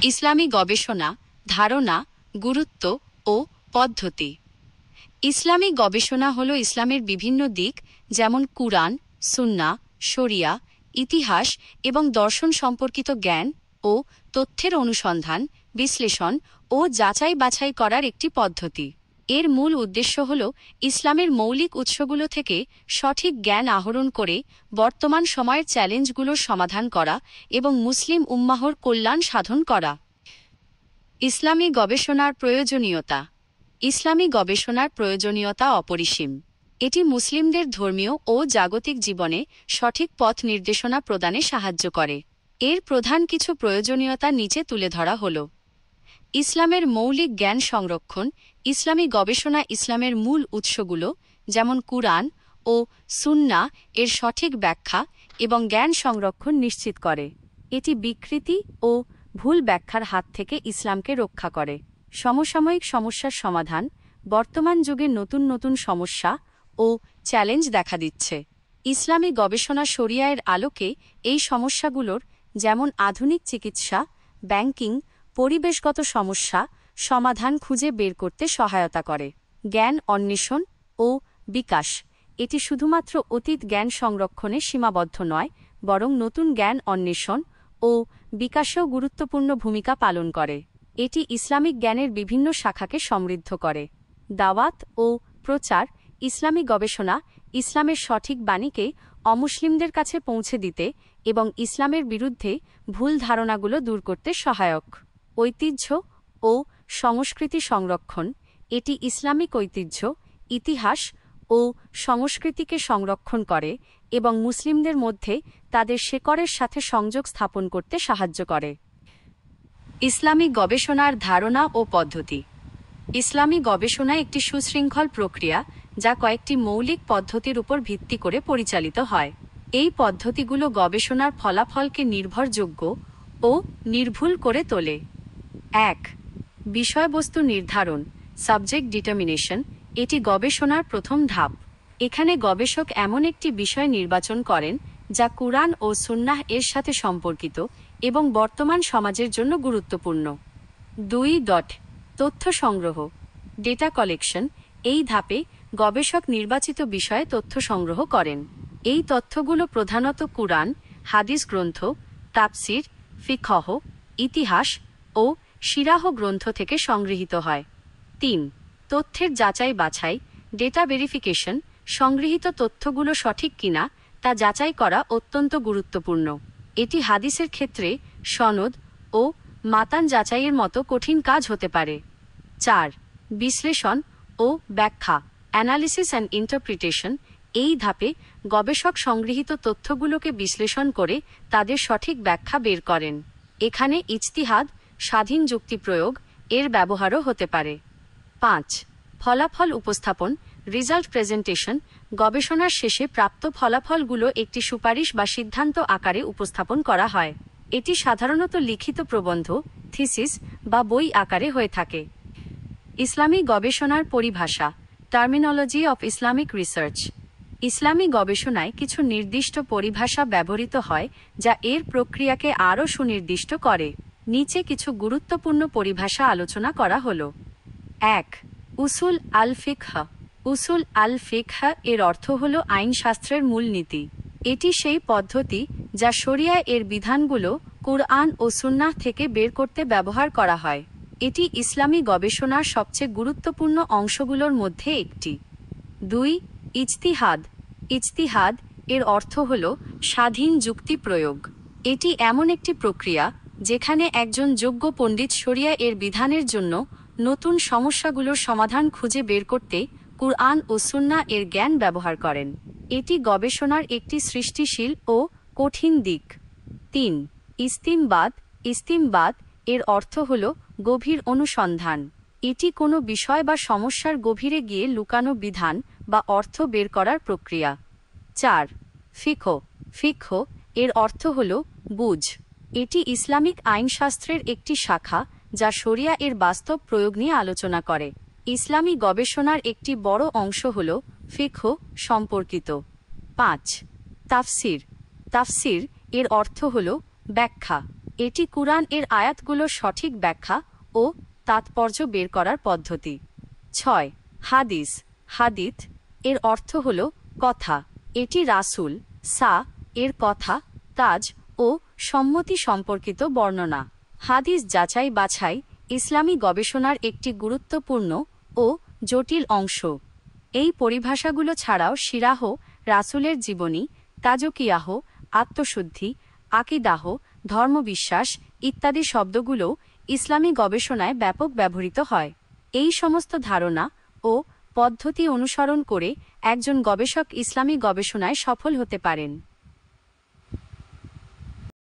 ইসলামী গবেষণা, ধারণা, গুরুত্ব ও পদ্ধতি। ইসলামী গবেষণা হল ইসলামের বিভিন্ন দিক যেমন কুরআন, সুন্নাহ, শরিয়া, ইতিহাস এবং দর্শন সম্পর্কিত জ্ঞান ও তথ্যের অনুসন্ধান, বিশ্লেষণ ও যাচাই বাছাই করার একটি পদ্ধতি। এর মূল উদ্দেশ্য হল ইসলামের মৌলিক উৎসগুলো থেকে সঠিক জ্ঞান আহরণ করে বর্তমান সময়ের চ্যালেঞ্জগুলোর সমাধান করা এবং মুসলিম উম্মাহর কল্যাণ সাধন করা। ইসলামী গবেষণার প্রয়োজনীয়তা। ইসলামী গবেষণার প্রয়োজনীয়তা অপরিসীম। এটি মুসলিমদের ধর্মীয় ও জাগতিক জীবনে সঠিক পথ নির্দেশনা প্রদানে সাহায্য করে। এর প্রধান কিছু প্রয়োজনীয়তা নিচে তুলে ধরা হল। ইসলামের মৌলিক জ্ঞান সংরক্ষণ। ইসলামী গবেষণা ইসলামের মূল উৎসগুলো যেমন কুরআন ও সুন্নাহ এর সঠিক ব্যাখ্যা এবং জ্ঞান সংরক্ষণ নিশ্চিত করে। এটি বিকৃতি ও ভুল ব্যাখ্যার হাত থেকে ইসলামকে রক্ষা করে। সমসাময়িক সমস্যার সমাধান। বর্তমান যুগে নতুন নতুন সমস্যা ও চ্যালেঞ্জ দেখা দিচ্ছে। ইসলামী গবেষণা শরিয়ায়ের আলোকে এই সমস্যাগুলোর যেমন আধুনিক চিকিৎসা, ব্যাংকিং, পরিবেশগত সমস্যা সমাধান খুঁজে বের করতে সহায়তা করে। জ্ঞান অন্বেষণ ও বিকাশ। এটি শুধুমাত্র অতীত জ্ঞান সংরক্ষণে সীমাবদ্ধ নয়, বরং নতুন জ্ঞান অন্বেষণ ও বিকাশেও গুরুত্বপূর্ণ ভূমিকা পালন করে। এটি ইসলামিক জ্ঞানের বিভিন্ন শাখাকে সমৃদ্ধ করে। দাওয়াত ও প্রচার। ইসলামী গবেষণা ইসলামের সঠিক বাণীকে অমুসলিমদের কাছে পৌঁছে দিতে এবং ইসলামের বিরুদ্ধে ভুল ধারণাগুলো দূর করতে সহায়ক। ঐতিহ্য ও সংস্কৃতি সংরক্ষণ। এটি ইসলামিক ঐতিহ্য, ইতিহাস ও সংস্কৃতিকে সংরক্ষণ করে এবং মুসলিমদের মধ্যে তাদের শেকড়ের সাথে সংযোগ স্থাপন করতে সাহায্য করে। ইসলামী গবেষণার ধারণা ও পদ্ধতি। ইসলামী গবেষণা একটি সুশৃঙ্খল প্রক্রিয়া যা কয়েকটি মৌলিক পদ্ধতির উপর ভিত্তি করে পরিচালিত হয়। এই পদ্ধতিগুলো গবেষণার ফলাফলকে নির্ভরযোগ্য ও নির্ভুল করে তোলে। ১. বিষয়বস্তু নির্ধারণ, সাবজেক্ট ডিটারমিনেশন। এটি গবেষণার প্রথম ধাপ। এখানে গবেষক এমন একটি বিষয় নির্বাচন করেন যা কুরআন ও সুন্নাহ এর সাথে সম্পর্কিত এবং বর্তমান সমাজের জন্য গুরুত্বপূর্ণ। ২. তথ্য সংগ্রহ, ডেটা কালেকশন। এই ধাপে গবেষক নির্বাচিত বিষয়ে তথ্য সংগ্রহ করেন। এই তথ্যগুলো প্রধানত কুরআন, হাদিস গ্রন্থ, তাফসির, ফিকহ, ইতিহাস ও সিরাহ গ্রন্থ থেকে সংগৃহীত হয়। ৩. তথ্যের যাচাই বাছাই, ডেটা ভেরিফিকেশন। সংগৃহীত তথ্যগুলো সঠিক কিনা তা যাচাই করা অত্যন্ত গুরুত্বপূর্ণ। এটি হাদিসের ক্ষেত্রে সনদ ও মাতান যাচাইয়ের মতো কঠিন কাজ হতে পারে। ৪. বিশ্লেষণ ও ব্যাখ্যা, অ্যানালিসিস অ্যান্ড ইন্টারপ্রিটেশন। এই ধাপে গবেষক সংগৃহীত তথ্যগুলোকে বিশ্লেষণ করে তাদের সঠিক ব্যাখ্যা বের করেন। এখানে ইজতিহাদ, স্বাধীন যুক্তি প্রয়োগ এর ব্যবহারও হতে পারে। ৫. ফলাফল উপস্থাপন, রেজাল্ট প্রেজেন্টেশন। গবেষণার শেষে প্রাপ্ত ফলাফলগুলো একটি সুপারিশ বা সিদ্ধান্ত আকারে উপস্থাপন করা হয়। এটি সাধারণত লিখিত প্রবন্ধ, থিসিস বা বই আকারে হয়ে থাকে। ইসলামী গবেষণার পরিভাষা, টার্মিনোলজি অফ ইসলামিক রিসার্চ। ইসলামী গবেষণায় কিছু নির্দিষ্ট পরিভাষা ব্যবহৃত হয় যা এর প্রক্রিয়াকে আরও সুনির্দিষ্ট করে। নিচে কিছু গুরুত্বপূর্ণ পরিভাষা আলোচনা করা হল। ১. উসুল আল ফিকহ। উসুল আল ফিকহ এর অর্থ হল আইনশাস্ত্রের মূলনীতি। এটি সেই পদ্ধতি যা শরিয়া এর বিধানগুলো কুরআন ও সুন্নাহ থেকে বের করতে ব্যবহার করা হয়। এটি ইসলামী গবেষণার সবচেয়ে গুরুত্বপূর্ণ অংশগুলোর মধ্যে একটি। ২. ইজতিহাদ। ইজতিহাদ এর অর্থ হল স্বাধীন যুক্তি প্রয়োগ। এটি এমন একটি প্রক্রিয়া যেখানে একজন যোগ্য পণ্ডিত শরিয়া এর বিধানের জন্য নতুন সমস্যাগুলোর সমাধান খুঁজে বের করতে কুরআন ও সুন্নাহ এর জ্ঞান ব্যবহার করেন। এটি গবেষণার একটি সৃষ্টিশীল ও কঠিন দিক। ৩. ইস্তিমবাদ। ইস্তিমবাদ এর অর্থ হল গভীর অনুসন্ধান। এটি কোনো বিষয় বা সমস্যার গভীরে গিয়ে লুকানো বিধান বা অর্থ বের করার প্রক্রিয়া। ৪. ফিকহ। ফিকহ এর অর্থ হল বুঝ। এটি ইসলামিক আইনশাস্ত্রের একটি শাখা যা শরিয়া এর বাস্তব প্রয়োগ নিয়ে আলোচনা করে। ইসলামী গবেষণার একটি বড় অংশ হল ফিকহ সম্পর্কিত। ৫. তাফসির। তাফসির এর অর্থ হল ব্যাখ্যা। এটি কুরআন এর আয়াতগুলোর সঠিক ব্যাখ্যা ও তাৎপর্য বের করার পদ্ধতি। 6. হাদিস। হাদিথ এর অর্থ হল কথা। এটি রাসূল এর কথা, কাজ ও সম্মতি সম্পর্কিত বর্ণনা। হাদিস যাচাই বাছাই ইসলামী গবেষণার একটি গুরুত্বপূর্ণ ও জটিল অংশ। এই পরিভাষাগুলো ছাড়াও সিরাহ, রাসূলের জীবনী, তাজকিয়াহ, আত্মশুদ্ধি, আকিদাহ, ধর্মবিশ্বাস ইত্যাদি শব্দগুলো ইসলামী গবেষণায় ব্যাপক ব্যবহৃত হয়। এই সমস্ত ধারণা ও পদ্ধতি অনুসরণ করে একজন গবেষক ইসলামী গবেষণায় সফল হতে পারেন।